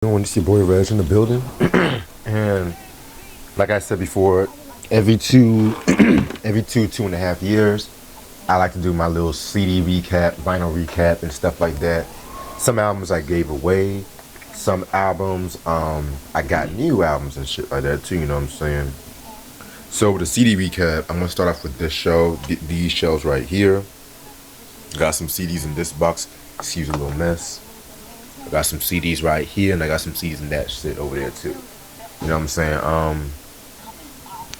It's your boy Reg in the building, and like I said before, every two, two and a half years, I like to do my little CD recap, vinyl recap, and stuff like that. Some albums I gave away, some albums I got new albums and shit like that too. You know what I'm saying? So with the CD recap, I'm gonna start off with this show, these shelves right here. Got some CDs in this box. Excuse a little mess. I got some CDs right here, and I got some CDs in that shit over there too. You know what I'm saying?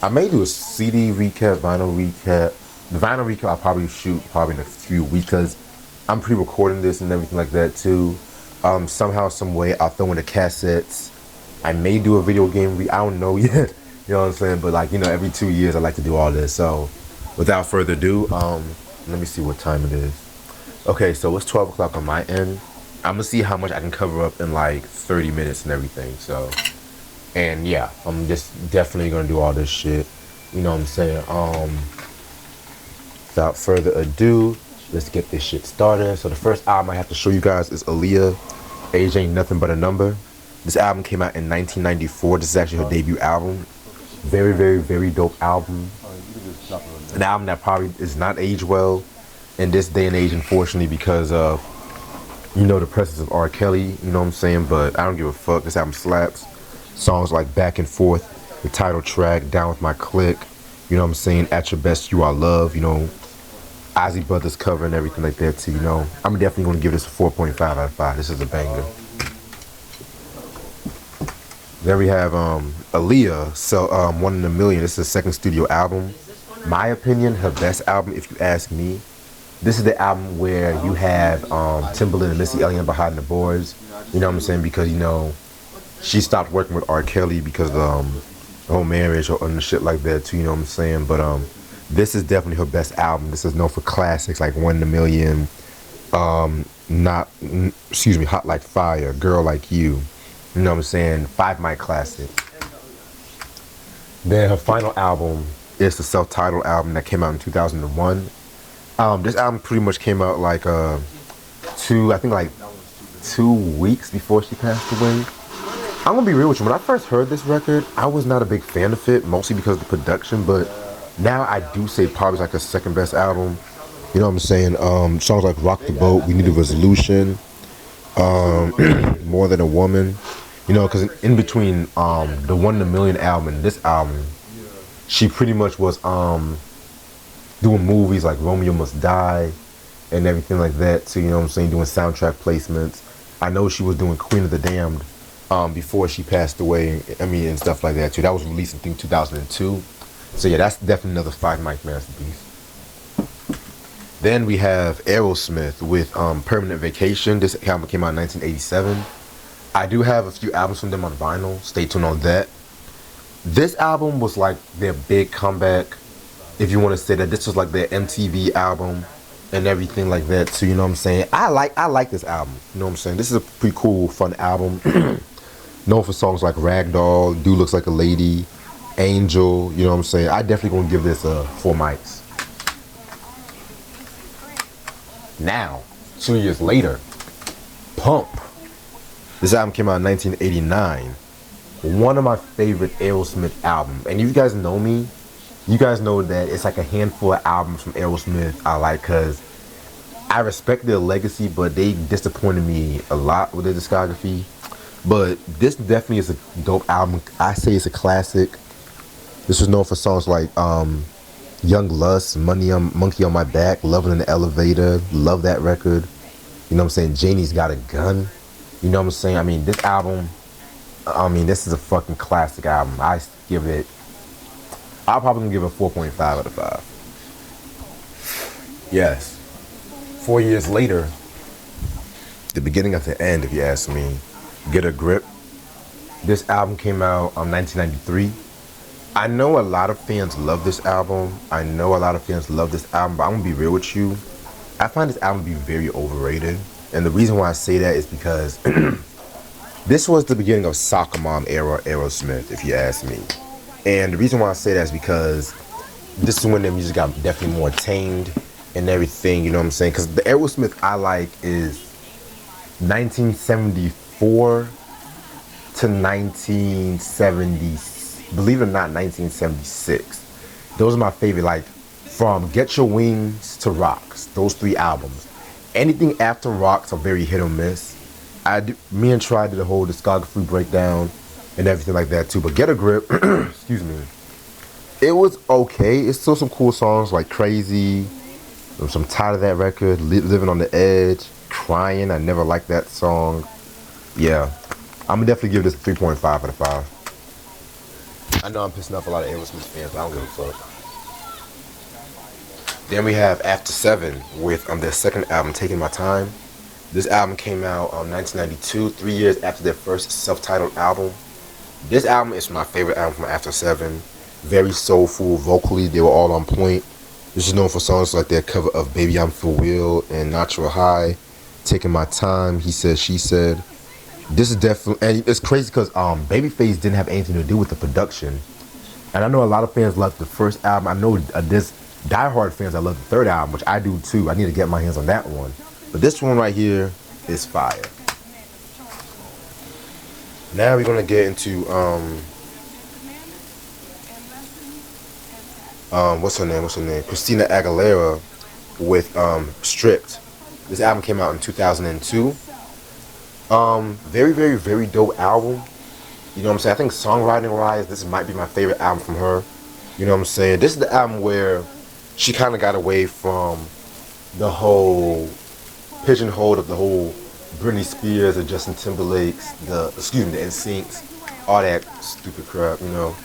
I may do a CD recap, vinyl recap. The vinyl recap I'll probably shoot probably in a few weeks because I'm pre-recording this and everything like that too. Somehow, some way, I'll throw in the cassettes. I may do a video game. I don't know yet. You know what I'm saying? But like every 2 years I like to do all this. So, without further ado, let me see what time it is. Okay, so it's 12 o'clock on my end. I'm gonna see how much I can cover up in like 30 minutes and everything. So, and yeah, I'm just definitely gonna do all this shit. You know what I'm saying? Without further ado, let's get this shit started. So the first album I have to show you guys is Aaliyah, Age Ain't Nothing But a Number. This album came out in 1994. This is actually her debut album. Very, very, very dope album. An album that probably is not aged well in this day and age, unfortunately, because of the presence of R. Kelly, you know what I'm saying? But I don't give a fuck. This album slaps. Songs like Back and Forth, the title track, Down With My Clique, you know what I'm saying? At Your Best, You Are Love, Ozzy Brothers cover and everything like that too, I'm definitely going to give this a 4.5 out of 5. This is a banger. Then we have Aaliyah, so One in a Million. This is her second studio album. My opinion, her best album, if you ask me. This is the album where you have Timbaland and Missy Elliott behind the boards. You know what I'm saying? Because, she stopped working with R. Kelly because of the whole marriage and shit like that too, you know what I'm saying? But this is definitely her best album. This is known for classics like One in a Million, Hot Like Fire, Girl Like You. You know what I'm saying? 5 Mic classic. Then her final album is the self-titled album that came out in 2001. This album pretty much came out like 2 weeks before she passed away. I'm gonna be real with you. When I first heard this record, I was not a big fan of it, mostly because of the production. But now I do say probably like the second best album. You know what I'm saying? Songs like Rock the Boat, We Need a Resolution, More Than a Woman. Because in between the One in a Million album and this album, she pretty much was doing movies like Romeo Must Die and everything like that. So, you know what I'm saying? Doing soundtrack placements. I know she was doing Queen of the Damned before she passed away. And stuff like that too. That was released, I think, 2002. So, yeah, that's definitely another 5 Mic masterpiece. Then we have Aerosmith with Permanent Vacation. This album came out in 1987. I do have a few albums from them on vinyl. Stay tuned on that. This album was like their big comeback, if you want to say that. This was like their MTV album and everything like that too, you know what I'm saying? I like this album, you know what I'm saying? This is a pretty cool, fun album. Known for songs like Ragdoll, Dude Looks Like a Lady, Angel, you know what I'm saying? I definitely gonna give this 4 mics. Now, 2 years later, Pump. This album came out in 1989. One of my favorite Aerosmith albums. And if you guys know me, you guys know that it's like a handful of albums from Aerosmith I like, because I respect their legacy, but they disappointed me a lot with their discography. But this definitely is a dope album. I say it's a classic. This was known for songs like Young Lust, Monkey on My Back, Loving in the Elevator, love that record. You know what I'm saying? Janie's Got a Gun. You know what I'm saying? This album, this is a fucking classic album. I'll probably give it a 4.5 out of 5. Yes. 4 years later, the beginning of the end, if you ask me, Get a Grip. This album came out in 1993. I know a lot of fans love this album. But I'm gonna be real with you. I find this album to be very overrated. And the reason why I say that is because this was the beginning of Soccer Mom era Aerosmith, if you ask me. And the reason why I say that is because this is when their music got definitely more tamed and everything, you know what I'm saying? Because the Aerosmith I like is 1974 to 1970, believe it or not, 1976. Those are my favorite, like from Get Your Wings to Rocks, those three albums. Anything after Rocks are very hit or miss. Me and Try did a whole discography breakdown and everything like that too. But Get a Grip, excuse me, it was okay. It's still some cool songs like Crazy. I'm tired of that record. Living on the Edge, Crying. I never liked that song. Yeah, I'm gonna definitely give this a 3.5 out of 5. I know I'm pissing off a lot of Aerosmith fans, but I don't give a fuck. Then we have After Seven with their second album, Taking My Time. This album came out 1992, 3 years after their first self-titled album. This album is my favorite album from After Seven. Very soulful, vocally, they were all on point. This is known for songs like their cover of Baby I'm For Real and Natural High, Taking My Time, He Said, She Said. This is definitely, and it's crazy because Babyface didn't have anything to do with the production. And I know a lot of fans loved the first album. I know this diehard fans that love the third album, which I do too. I need to get my hands on that one. But this one right here is fire. Now we're gonna get into what's her name? Christina Aguilera with Stripped. This album came out in 2002. Very, very, very dope album. You know what I'm saying? I think songwriting wise, this might be my favorite album from her. You know what I'm saying? This is the album where she kind of got away from the whole pigeonhole of the whole Britney Spears or Justin Timberlake's, the NSYNC's, all that stupid crap, you know.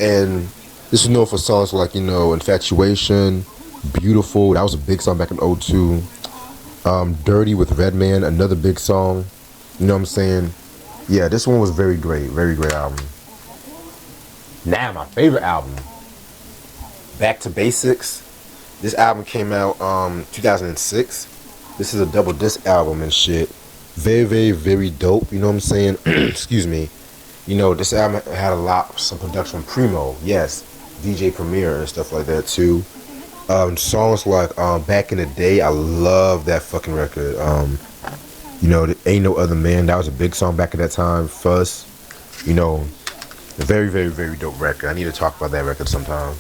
And this is known for songs like, you know, Infatuation, Beautiful, that was a big song back in '02. Dirty with Redman, another big song. You know what I'm saying? Yeah, this one was very great album. Now my favorite album, Back to Basics. This album came out 2006. This is a double disc album and shit. Very, very, very dope. You know what I'm saying? Excuse me. You know, this album had some production from Primo. Yes, DJ Premier and stuff like that too. Songs like Back in the Day. I love that fucking record. You know, Ain't No Other Man. That was a big song back at that time. Fuss. You know, a very, very, very dope record. I need to talk about that record sometime.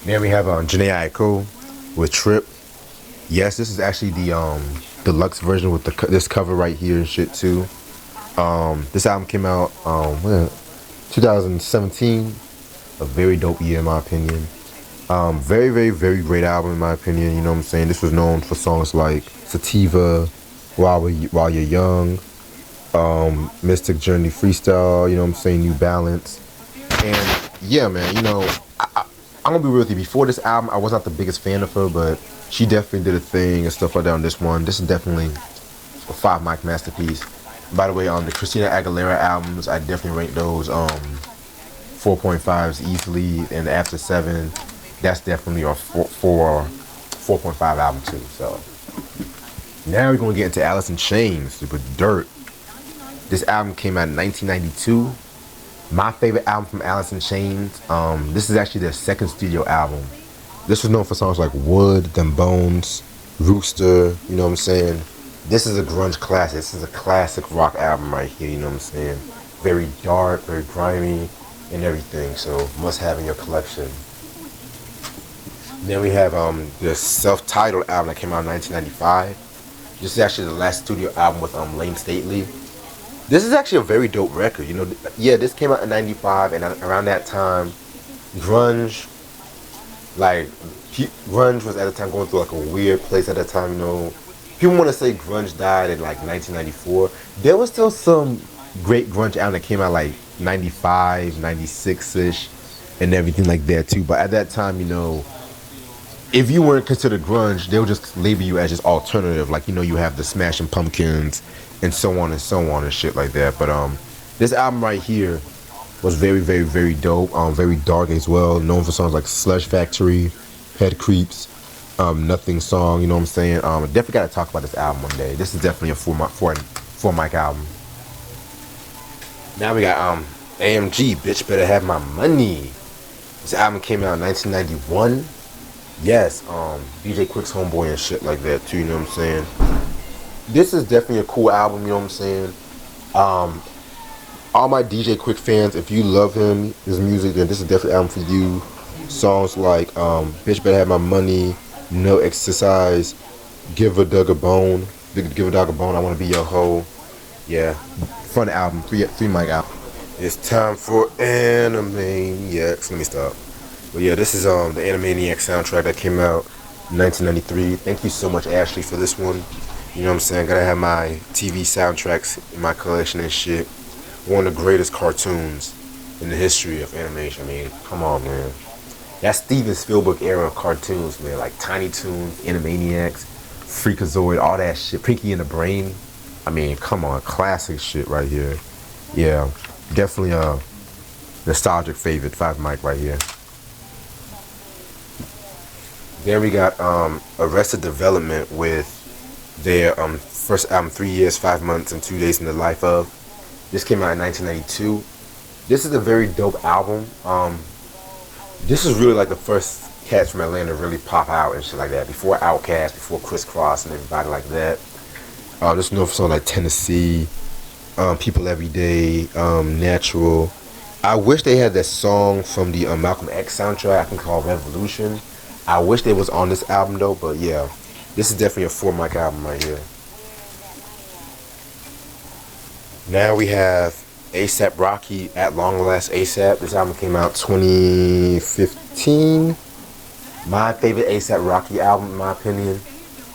Then we have Jhené Aiko with Trip. Yes, this is actually the deluxe version with this cover right here and shit too. This album came out 2017. A very dope year in my opinion. Very, very, very great album in my opinion. You know what I'm saying? This was known for songs like Sativa, While You're Young, Mystic Journey Freestyle. You know what I'm saying? New Balance. And yeah, man. You know, I'm gonna be real with you. Before this album, I was not the biggest fan of her, but she definitely did a thing and stuff like that on this one. This is definitely a 5 mic masterpiece. By the way, the Christina Aguilera albums, I definitely rate those 4.5s easily, and After Seven, that's definitely a 4.5 album too. So now we're gonna get into Alice in Chains with Dirt. This album came out in 1992. My favorite album from Alice in Chains. This is actually their second studio album. This was known for songs like Wood, Them Bones, Rooster. You know what I'm saying? This is a grunge classic. This is a classic rock album right here. You know what I'm saying? Very dark, very grimy, and everything. So must have in your collection. Then we have the self-titled album that came out in 1995. This is actually the last studio album with Lane Stately. This is actually a very dope record. You know, yeah, this came out in '95, and around that time, grunge was at the time going through like a weird place at that time. You know, people want to say grunge died in like 1994. There was still some great grunge album that came out like 95, 96-ish, and everything like that too. But at that time, you know, if you weren't considered grunge, they would just label you as just alternative. Like, you know, you have the Smashing Pumpkins and so on and shit like that. But this album right here was very, very, very dope. Very dark as well. Known for songs like Slush Factory, Head Creeps, Nothing Song. You know what I'm saying? I definitely got to talk about this album one day. This is definitely a four mic album. Now we got AMG, Bitch Better Have My Money. This album came out in 1991. Yes, DJ Quick's homeboy and shit like that too, you know what I'm saying? This is definitely a cool album, you know what I'm saying? All my DJ Quick fans, if you love his music, then this is definitely an album for you. Songs like Bitch Better Have My Money, No Exercise, Give a Dog a Bone, Give a Dog a Bone, I Wanna Be Your Hoe. Yeah, fun album, three mic album. It's time for Animaniacs. Let me stop. But yeah, this is the Animaniacs soundtrack that came out in 1993. Thank you so much, Ashley, for this one. You know what I'm saying? Gotta have my TV soundtracks in my collection and shit. One of the greatest cartoons in the history of animation. I mean, come on, man. That's Steven Spielberg era cartoons, man. Like Tiny Toons, Animaniacs, Freakazoid, all that shit. Pinky and the Brain. I mean, come on, classic shit right here. Yeah, definitely a nostalgic favorite. 5 mic right here. Then we got Arrested Development with their first album, 3 years, 5 months, and 2 days in the life of. This came out in 1992. This is a very dope album. This is really like the first cats from Atlanta to really pop out and shit like that. Before Outkast, before Criss Cross and everybody like that. This North song like Tennessee, People Every Day, Natural. I wish they had that song from the Malcolm X soundtrack, I think called Revolution. I wish they was on this album though, but yeah. This is definitely a 4 mic album right here. Now we have A$AP Rocky, At Long Last A$AP. This album came out 2015. My favorite A$AP Rocky album, in my opinion.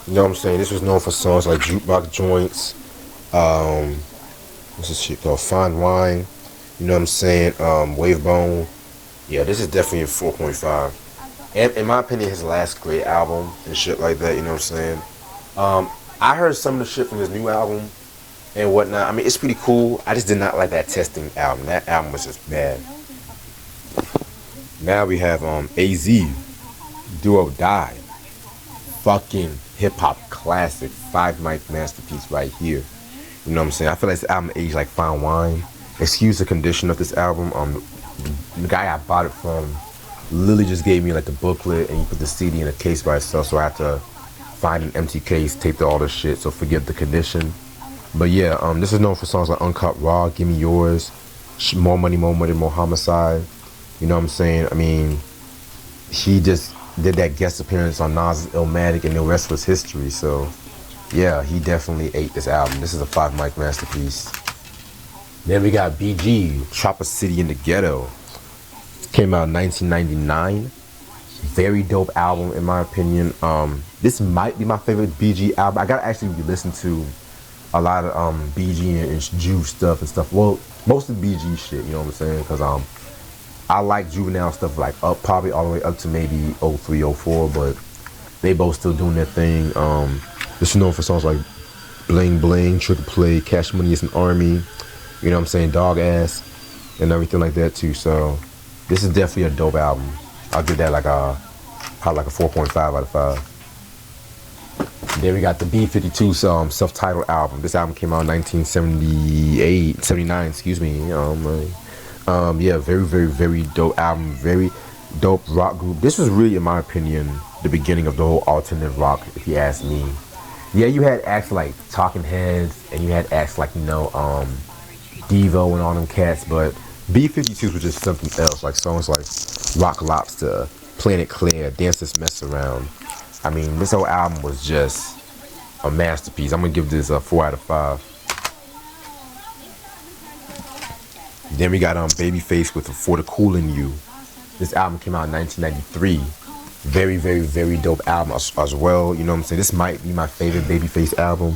You know what I'm saying? This was known for songs like Jukebox Joints. What's this shit called? Fine Wine. You know what I'm saying? Wavebone. Yeah, this is definitely a 4.5. And in my opinion, his last great album and shit like that. You know what I'm saying? I heard some of the shit from his new album and whatnot. I mean, it's pretty cool. I just did not like that Testing album. That album was just bad. Now we have AZ, Do or Die. Fucking hip-hop classic. 5 mic masterpiece right here. You know what I'm saying? I feel like this album aged like fine wine. Excuse the condition of this album. The guy I bought it from literally just gave me like the booklet and you put the CD in a case by itself, so I had to find an empty case, tape all this shit, so forgive the condition. But yeah, this is known for songs like Uncut Raw, Give Me Yours, More Money, More Homicide. You know what I'm saying? I mean, he just did that guest appearance on Nas' Illmatic and the rest was history. So yeah, he definitely ate this album. This is a 5 mic masterpiece. Then we got BG, Chopper City in the Ghetto. Came out in 1999. Very dope album in my opinion. This might be my favorite BG album. I gotta actually listen to a lot of BG and Juve stuff and stuff. Well, most of the BG shit, you know what I'm saying? Because I like Juvenile stuff like up probably all the way up to maybe 03, 04, but they both still doing their thing. This is known for songs like Bling Bling, Trick or Play, Cash Money is an Army, you know what I'm saying, Dog Ass, and everything like that too. So this is definitely a dope album. I'll give that like probably like a 4.5 out of 5. Then we got the B-52 song, self-titled album. This album came out in 79, excuse me. Yeah, very dope album. Very dope rock group. This was really, in my opinion, the beginning of the whole alternative rock, if you ask me. Yeah, you had acts like Talking Heads, and you had acts like, Devo and all them cats, but B-52s was just something else, like songs like Rock Lobster, Planet Claire, Dance This Mess Around. I mean, this whole album was just a masterpiece. I'm gonna give this a 4 out of 5. Then we got Babyface with For the Cool in You. This album came out in 1993. Very dope album as well. You know what I'm saying? This might be my favorite Babyface album.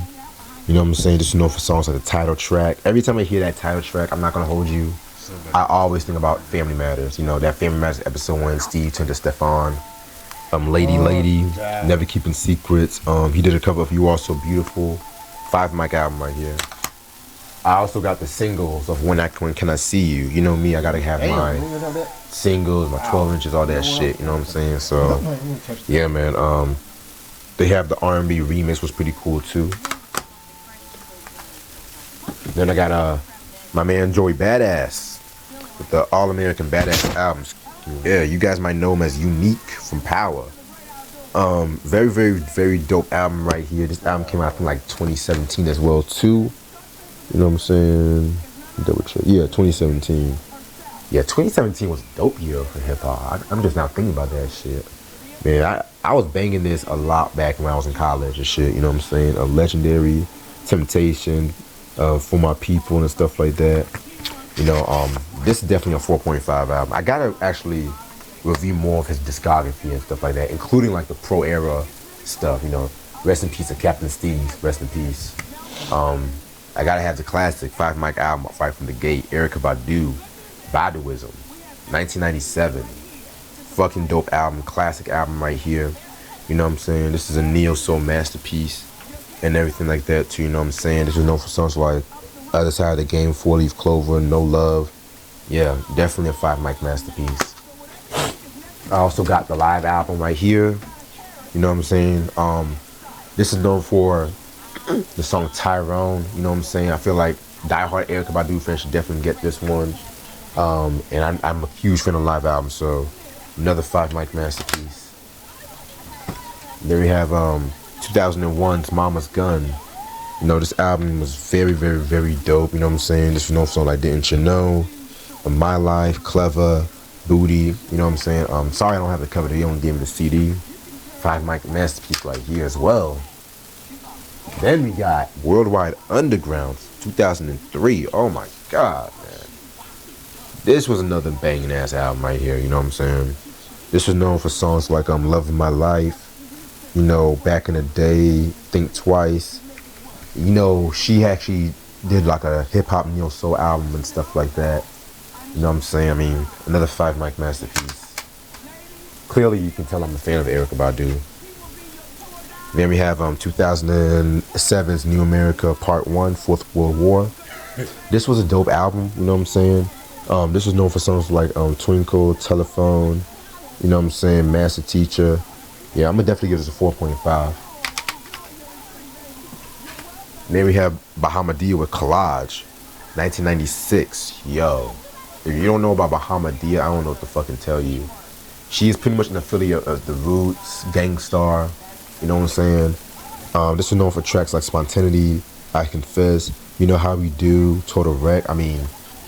You know what I'm saying? This is known for songs like the title track. Every time I hear that title track, I'm not gonna hold you, I always think about Family Matters. You know, that Family Matters episode when Steve turned to Stefan. Lady, Never Keeping Secrets. He did a cover of You Are So Beautiful. 5 mic album right here. I also got the singles of When Can I See You. You know me, I gotta have my singles, my 12 inches, all that shit. You know what I'm saying? So yeah, man. They have the R&B remix, was pretty cool too. Then I got my man Joey Badass with the All American Badass albums. Yeah, you guys might know him as Unique from Power. Very dope album right here. This album came out in like 2017 as well too. You know what I'm saying? Double check. Yeah, 2017. Yeah, 2017 was a dope year for hip hop. I'm just now thinking about that shit. Man, I was banging this a lot back when I was in college and shit. You know what I'm saying? A legendary Temptation, For My People and stuff like that. You know, this is definitely a 4.5 album. I gotta actually review more of his discography and stuff like that, including like the pro era stuff. You know, rest in peace to Captain Steve. Rest in peace. I gotta have the classic 5 Mic album right from the gate. Erykah Badu, Baduism, 1997. Fucking dope album, classic album right here. You know what I'm saying? This is a neo soul masterpiece and everything like that too. You know what I'm saying? This is known for songs like Other Side of the Game, 4-Leaf Clover, No Love. Yeah, definitely a 5 Mic masterpiece. I also got the live album right here. You know what I'm saying? This is known for the song Tyrone. You know what I'm saying? I feel like diehard Erykah Badu fans should definitely get this one. And I'm a huge fan of live album, so another 5 Mic masterpiece. There we have 2001's Mama's Gun. You know, this album was very, very, very dope. You know what I'm saying? This was known for songs like Didn't You Know, My Life, Clever, Booty. You know what I'm saying? Sorry I don't have the cover. They only gave me the CD. 5 Mic masterpiece right here as well. Then we got Worldwide Underground, 2003. Oh my God, man. This was another banging ass album right here. You know what I'm saying? This was known for songs like Loving My Life. You know, Back in the Day, Think Twice. You know, she actually did like a hip hop neo soul album and stuff like that. You know what I'm saying? I mean, another 5 Mic masterpiece. Clearly, you can tell I'm a fan of Erykah Badu. Then we have 2007's New America Part 1, Fourth World War. This was a dope album, you know what I'm saying? This was known for songs like Twinkle, Telephone, you know what I'm saying, Master Teacher. Yeah, I'm gonna definitely give this a 4.5. Then we have Bahamadia with Collage, 1996. Yo, if you don't know about Bahamadia, I don't know what to fucking tell you. She is pretty much an affiliate of The Roots, Gangstar, you know what I'm saying? This is known for tracks like Spontaneity, I Confess, You Know How We Do, Total Wreck. I mean,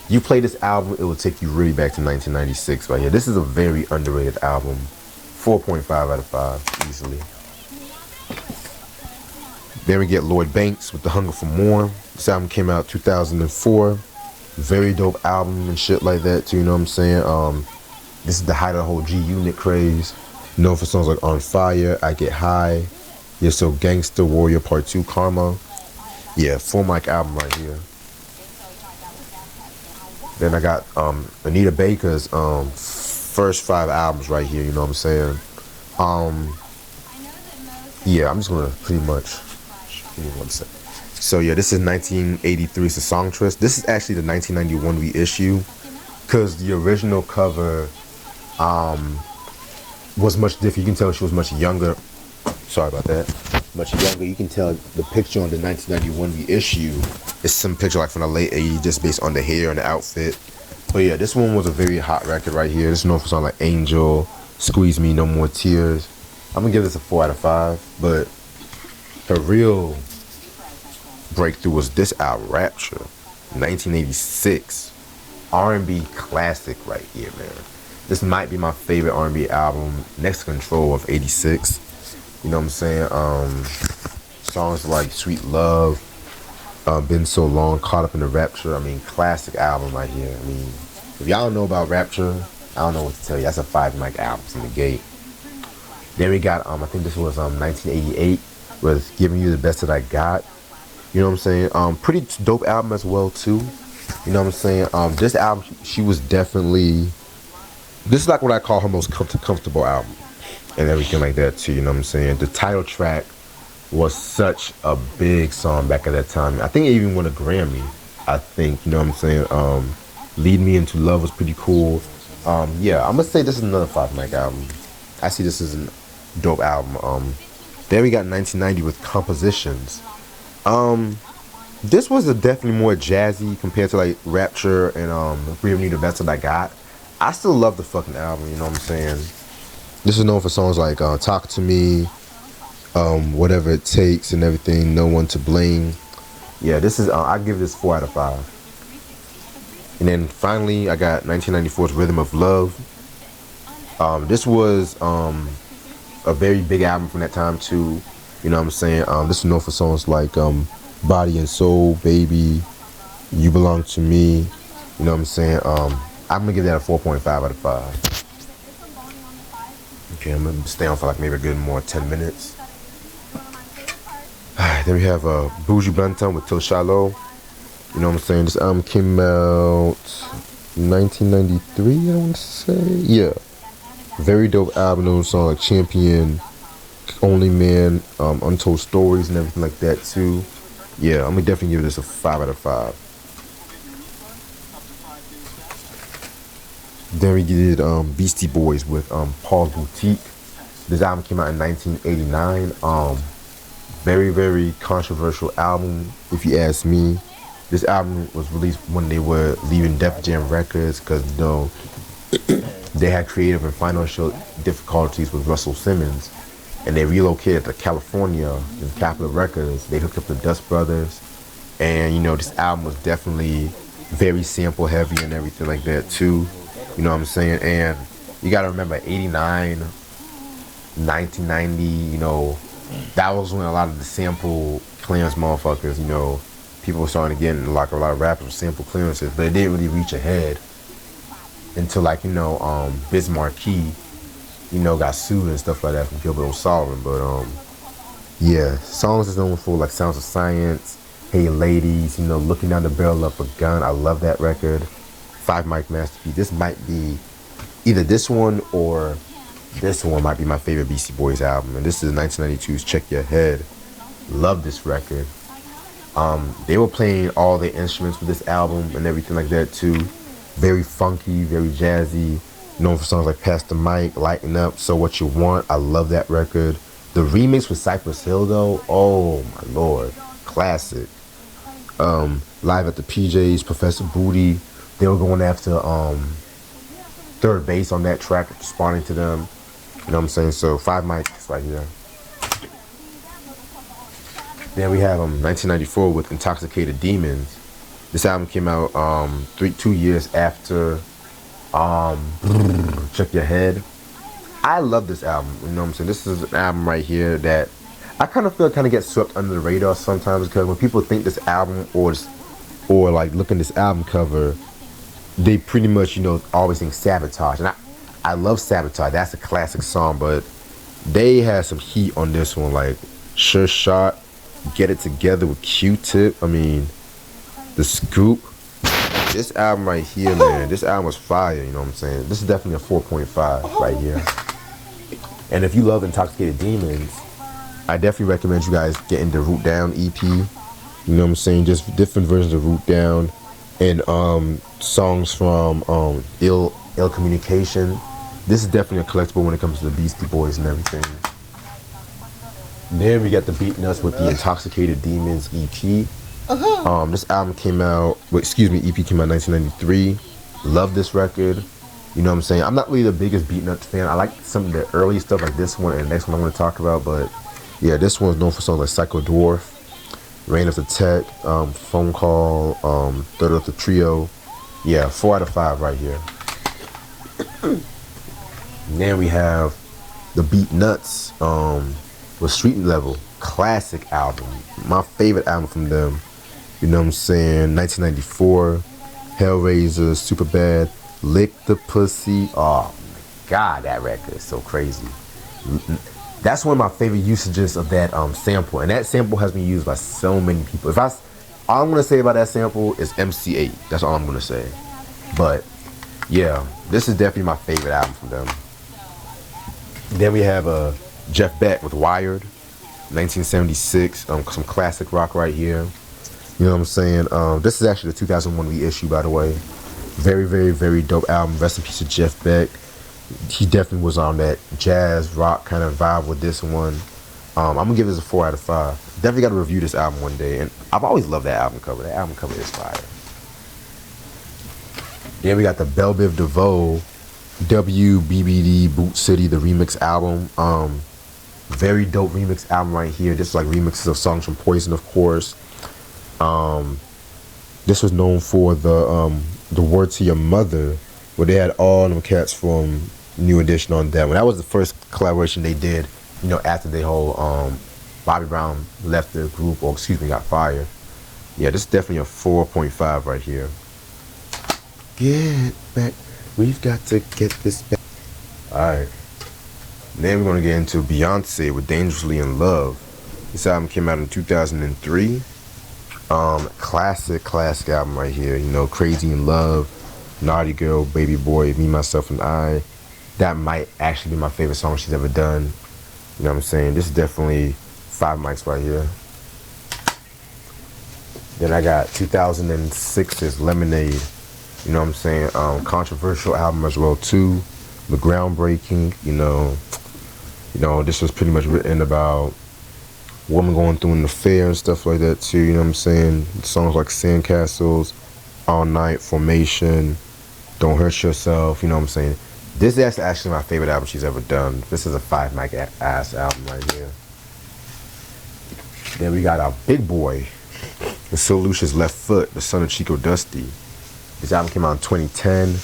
you play this album, it will take you really back to 1996 right here. This is a very underrated album. 4.5 out of 5, easily. Then we get Lloyd Banks with The Hunger for More. This album came out 2004. Very dope album and shit like that too, you know what I'm saying? This is the height of the whole G Unit craze. Known for songs like On Fire, I Get High, You're So Gangsta, Warrior Part 2, Karma. Yeah, 4 Mic album right here. Then I got Anita Baker's first 5 albums right here, you know what I'm saying? Yeah, I'm just gonna pretty much, give me 1 second. So yeah, this is 1983's The Songstress. This is actually the 1991 reissue, because the original cover was much different. You can tell she was much younger. Sorry about that. Much younger. You can tell the picture on the 1991 reissue is some picture like from the late 80s, just based on the hair and the outfit. But yeah, this one was a very hot record right here. This is known for songs like Angel, Squeeze Me, No More Tears. I'm gonna give this a 4 out of 5. But her real breakthrough was this album, Rapture, 1986. R&B classic right here, man. This might be my favorite R&B album, next to Control of 86. You know what I'm saying? Songs like Sweet Love, Been So Long, Caught Up in the Rapture. I mean, classic album right here. I mean, if y'all don't know about Rapture, I don't know what to tell you. That's a 5 Mic album from the gate. Then we got, I think this was 1988 with Giving You the Best That I Got. You know what I'm saying? Pretty dope album as well too. You know what I'm saying? This album, she was definitely, this is like what I call her most comfortable album and everything like that too. You know what I'm saying? The title track was such a big song back at that time. I think it even won a Grammy. I think, you know what I'm saying? Lead Me Into Love was pretty cool. Yeah, I'm gonna say this is another 5 Mic album. I see this as a dope album. Then we got 1990 with Compositions. This was definitely more jazzy compared to like Rapture and Giving You the Best That I Got. I still love the fucking album, you know what I'm saying? This is known for songs like Talk to Me, Whatever It Takes and everything, No One to Blame. Yeah, this is I give this 4 out of 5. And then finally, I got 1994's Rhythm of Love. This was a very big album from that time too. You know what I'm saying? This is known for songs like Body and Soul, Baby, You Belong to Me. You know what I'm saying? I'm gonna give that a 4.5 out of 5. Okay, I'm gonna stay on for like maybe a good more 10 minutes. Alright, then we have Bougie Banton with Till Shallow. You know what I'm saying? This album came out 1993, I want to say. Yeah. Very dope album. Those songs like Champion, Only Man, Untold Stories, and everything like that too. Yeah, I'm gonna definitely give this a 5 out of 5. Then we did Beastie Boys with Paul's Boutique. This album came out in 1989. Very, very controversial album, if you ask me. This album was released when they were leaving Def Jam Records because, you know, they had creative and financial difficulties with Russell Simmons. And they relocated to California in Capitol Records. They hooked up the Dust Brothers. And, you know, this album was definitely very sample heavy and everything like that, too. You know what I'm saying? And you got to remember, 89, 1990, you know, that was when a lot of the sample clearance motherfuckers, you know, people were starting to get in, like a lot of rappers with sample clearances, but it didn't really reach ahead until, like, you know, Biz Markie, you know, got sued and stuff like that from Gilbert O'Sullivan. But yeah, songs is known for like Sounds of Science, Hey Ladies, you know, Looking Down the Barrel of a Gun. I love that record. Five Mic Masterpiece. This might be either this one or this one might be my favorite Beastie Boys album. And this is 1992's Check Your Head. Love this record. They were playing all the instruments with this album and everything like that too. Very funky, very jazzy. Known for songs like Pass the Mic, Lighten Up, So What You Want. I love that record. The remix with Cypress Hill though, oh my lord, classic. Live at the PJs, Professor Booty. They were going after third base on that track, responding to them. You know what I'm saying? So 5 mics right here. Then we have 1994 with Intoxicated Demons. This album came out 2 years after Check Your Head. I love this album. You know what I'm saying? This is an album right here that I kind of feel kind of gets swept under the radar sometimes, because when people think this album or like look at this album cover, they pretty much, you know, always think Sabotage. And I love Sabotage. That's a classic song, but they had some heat on this one, like Sure Shot, Get It Together with Q-Tip. I mean, The Scoop. This album right here, man, this album was fire, you know what I'm saying? This is definitely a 4.5 right here. And if you love Intoxicated Demons, I definitely recommend you guys get into Root Down EP. You know what I'm saying? Just different versions of Root Down and songs from Ill Communication. This is definitely a collectible when it comes to the Beastie Boys and everything. Then we got the Beatnuts with the Intoxicated Demons EP. This album came out, EP came out in 1993. Love this record. You know what I'm saying? I'm not really the biggest Beatnuts fan. I like some of the early stuff like this one and the next one I'm going to talk about. But yeah, this one's known for songs like Psycho Dwarf, Reign of the Tech, Phone Call, Third of the Trio. Yeah, 4 out of 5 right here. And then we have the Beatnuts with Street Level. Classic album. My favorite album from them. You know what I'm saying? 1994, Hellraiser, Superbad, Lick the Pussy. Oh my god, that record is so crazy. That's one of my favorite usages of that sample, and that sample has been used by so many people. All I'm gonna say about that sample is MC8. That's all I'm gonna say. But yeah, this is definitely my favorite album from them. Then we have Jeff Beck with Wired, 1976. Some classic rock right here. You know what I'm saying? This is actually the 2001 reissue, by the way. Very, very, very dope album. Rest in peace to Jeff Beck. He definitely was on that jazz rock kind of vibe with this one. I'm gonna give this a 4 out of 5. Definitely got to review this album one day. And I've always loved that album cover. That album cover is fire. Then we got the Belle Biv DeVoe WBBD Boot City, the remix album. Very dope remix album right here. This is like remixes of songs from Poison, of course. This was known for the Word to Your Mother, where they had all them cats from New Edition on that one. That was the first collaboration they did, you know, after the whole Bobby Brown left the group, or excuse me, got fired. Yeah, this is definitely a 4.5 right here. Get back. We've got to get this back. Alright. Then we're going to get into Beyonce with Dangerously in Love. This album came out in 2003. Classic album right here. You know, Crazy in Love, Naughty Girl, Baby Boy, Me, Myself, and I. That might actually be my favorite song she's ever done. You know what I'm saying? This is definitely 5 mics right here. Then I got 2006's Lemonade. You know what I'm saying? Controversial album as well too. But groundbreaking. You know, this was pretty much written about women going through an affair and stuff like that too. You know what I'm saying? Songs like Sandcastles, All Night, Formation, Don't Hurt Yourself. You know what I'm saying? This is actually my favorite album she's ever done. This is a 5 mic ass album right here. Then we got our big boy, the Sir Lucious Left Foot, the son of Chico Dusty. This album came out in 2010.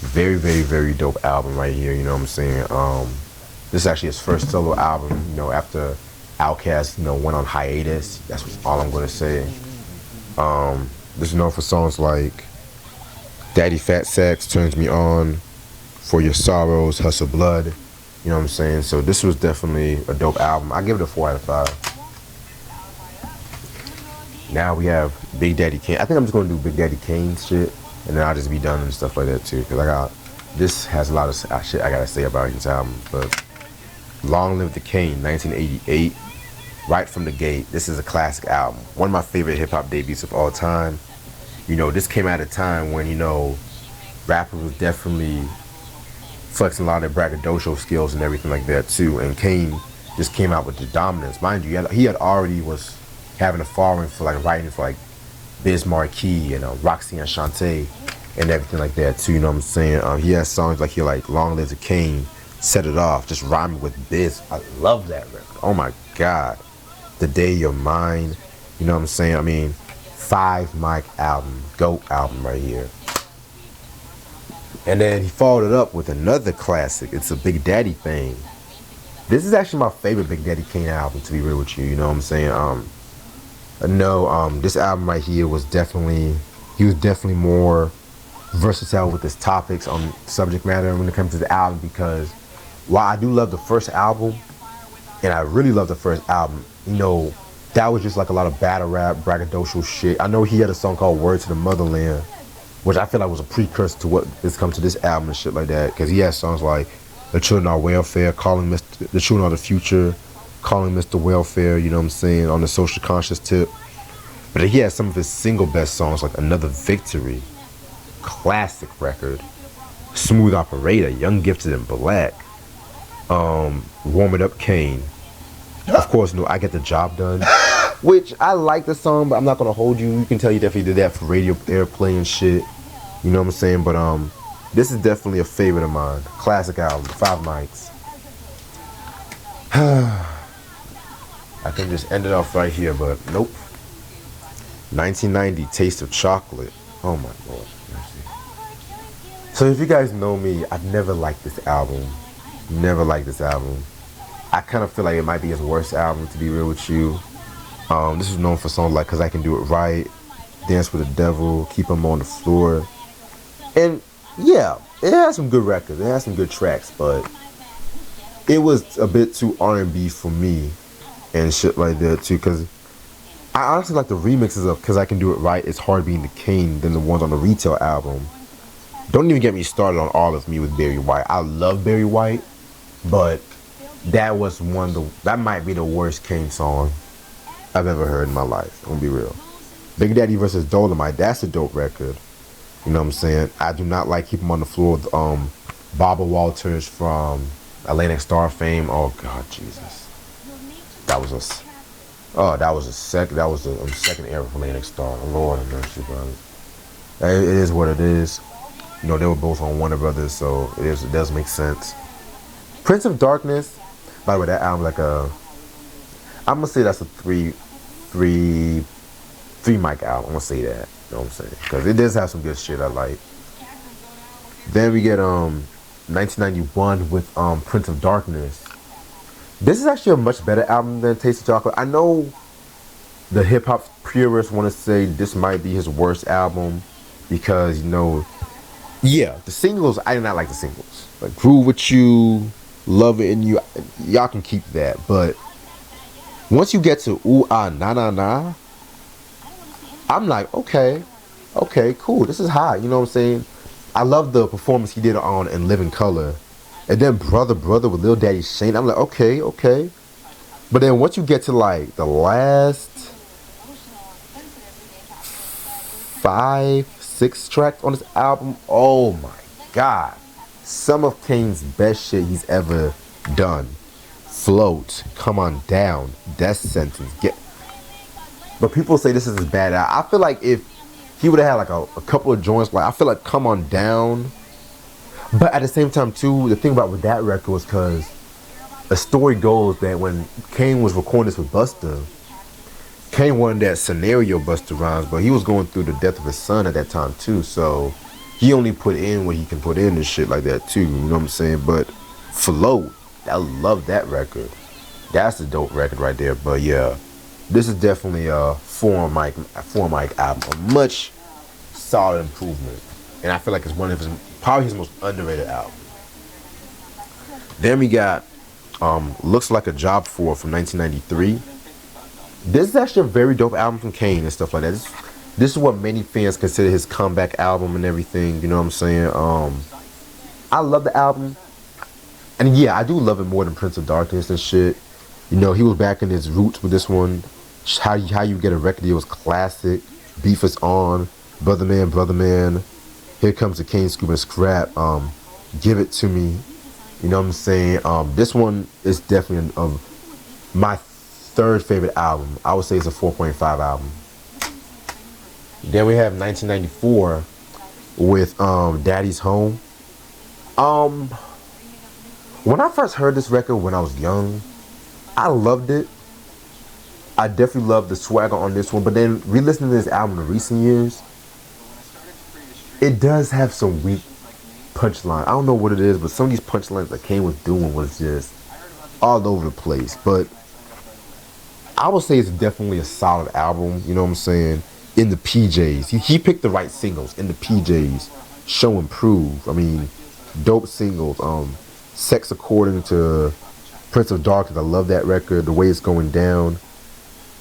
Very, very, very dope album right here. You know what I'm saying? This is actually his first solo album. You know, after Outkast, you know, went on hiatus. That's all I'm gonna say. This is known for songs like Daddy Fat Sax, Turns Me On, For Your Sorrows, Hustle Blood. You know what I'm saying? So this was definitely a dope album. I give it a 4 out of 5. Now we have Big Daddy Kane. I think I'm just gonna do Big Daddy Kane shit, and then I'll just be done and stuff like that too. Cause this has a lot of shit I gotta say about this album. But Long Live the Kane, 1988, right from the gate. This is a classic album. One of my favorite hip hop debuts of all time. You know, this came at a time when, you know, rappers was definitely flexing a lot of their braggadocio skills and everything like that too. And Kane just came out with the dominance. Mind you, he had already was having a following for like writing for like Biz Markie and Roxy and Shantae and everything like that too. You know what I'm saying? He has songs like Long Live the Kane, Set It Off, just rhyming with Biz. I love that record. Oh my God. The Day You're Mine. You know what I'm saying? I mean, 5 mic album, GOAT album right here. And then he followed it up with another classic. It's a Big Daddy Thing. This is actually my favorite Big Daddy Kane album, to be real with you. You know what I'm saying? This album right here was definitely more versatile with his topics on subject matter when it comes to the album, because while I do love the first album, and I really love the first album, you know, that was just like a lot of battle rap, braggadocio shit. I know he had a song called Word to the Motherland, which I feel like was a precursor to what is come to this album and shit like that, because he has songs like The Children Are Welfare, The Children Are the Future, Calling Mr. Welfare, you know what I'm saying, on the social conscious tip. But he has some of his single best songs like Another Victory, classic record, Smooth Operator, Young Gifted and Black, Warm It Up Kane. Of course, I Get the Job Done, which I like the song, but I'm not gonna hold you. You can tell you definitely did that for radio airplay and shit. You know what I'm saying? But this is definitely a favorite of mine. Classic album, 5 mics. I can just end it off right here, but nope. 1990, Taste of Chocolate. Oh my Lord. So if you guys know me, I've never liked this album. Never liked this album. I kind of feel like it might be his worst album, to be real with you. This is known for songs like Cause I Can Do It Right, Dance with the Devil, Keep 'Em on the Floor. And yeah, it has some good records. It has some good tracks, but it was a bit too R&B for me and shit like that too, because I honestly like the remixes of Cause I Can Do It Right, It's Hard Being the King, than the ones on the Retail album. Don't even get me started on All of Me with Barry White. I love Barry White, but that was that might be the worst Kane song I've ever heard in my life. I'm gonna be real. Big Daddy versus Dolomite, that's a dope record. You know what I'm saying? I do not like Keep 'Em on the Floor with Barbara Walters from Atlantic Star fame. Oh God, Jesus. That was the second era from Atlantic Star. Lord have mercy, brother. It is what it is. You know, they were both on Warner Brothers, so it does make sense. Prince of Darkness, by the way, that album I'm gonna say that's a 3 Three Mike album. I'm gonna say that. You know what I'm saying? Because it does have some good shit I like. Then we get 1991 with Prince of Darkness. This is actually a much better album than Taste of Chocolate. I know the hip hop purists want to say this might be his worst album because yeah, the singles, I did not like the singles. Like Groove With You, Love It In You, y'all can keep that. But once you get to Ooh Ah Na Na Na, I'm like, okay, cool. This is hot. You know what I'm saying? I love the performance he did on In Living Color. And then Brother Brother with Lil Daddy Shane. I'm like, okay. But then once you get to like the last 5, 6 tracks on this album, oh my god. Some of Kane's best shit he's ever done. Float, Come On Down, Death Sentence, But people say this is his bad album. I feel like if he would have had like a couple of joints, like I feel like Come On Down. But at the same time too, the thing about with that record was because a story goes that when Kane was recording this with Busta, Kane wanted that scenario Busta Rhymes, but he was going through the death of his son at that time too, so he only put in what he can put in and shit like that too, you know what I'm saying? But Float, I love that record. That's a dope record right there. But yeah, this is definitely a Foreign Mike album, a much solid improvement, and I feel like it's one of his probably his most underrated album. Then we got Looks Like a Job for from 1993. This is actually a very dope album from Kane and stuff like that. This is what many fans consider his comeback album and everything. You know what I'm saying? I love the album, and yeah, I do love it more than Prince of Darkness and shit. You know, he was back in his roots with this one. How you get a record deal was classic. Beef Is On, Brother Man. Here Comes the Kane, Scoop and Scrap. Give It To Me. You know what I'm saying? This one is definitely my third favorite album. I would say it's a 4.5 album. Then we have 1994 with Daddy's Home. When I first heard this record when I was young, I loved it. I definitely loved the swagger on this one. But then re-listening to this album in recent years, it does have some weak punchline. I don't know what it is, but some of these punchlines that Kane was doing was just all over the place. But I would say it's definitely a solid album, you know what I'm saying? In the PJs. He picked the right singles in the PJs. Show and Prove. I mean, dope singles. Sex According to Prince of Darkness. I love that record, the way it's going down.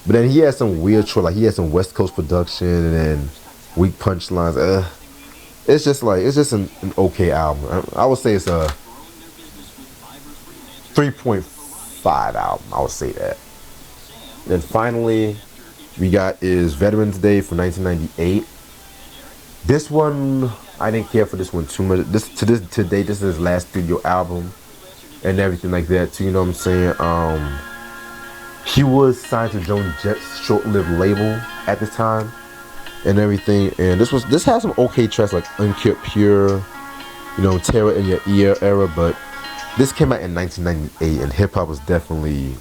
But then he had some weird choice, like he had some West Coast production and then weak punchlines. It's just an okay album. I would say it's a 3.5 album. I would say that. Then finally, we got is Veterans Day from 1998. This one, I didn't care for this one too much. Today, this is his last studio album and everything like that too. You know what I'm saying? He was signed to Joan Jett's short-lived label at the time and everything. And this has some okay tracks like Unkept Pure, you know, Terror in Your Ear era. But this came out in 1998, and hip hop was definitely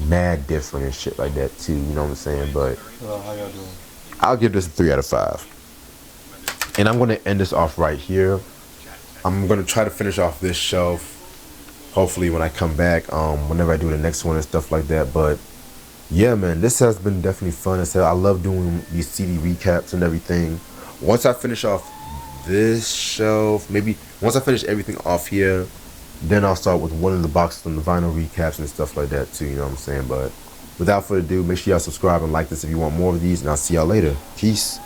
mad different and shit like that too. You know what I'm saying? But how y'all doing? I'll give this a 3 out of 5. And I'm gonna end this off right here. I'm gonna try to finish off this shelf. Hopefully when I come back, whenever I do the next one and stuff like that. But yeah, man, this has been definitely fun as hell. I love doing these CD recaps and everything. Once I finish off this shelf, maybe once I finish everything off here, then I'll start with one of the boxes on the vinyl recaps and stuff like that too, you know what I'm saying? But without further ado, make sure y'all subscribe and like this if you want more of these, and I'll see y'all later. Peace.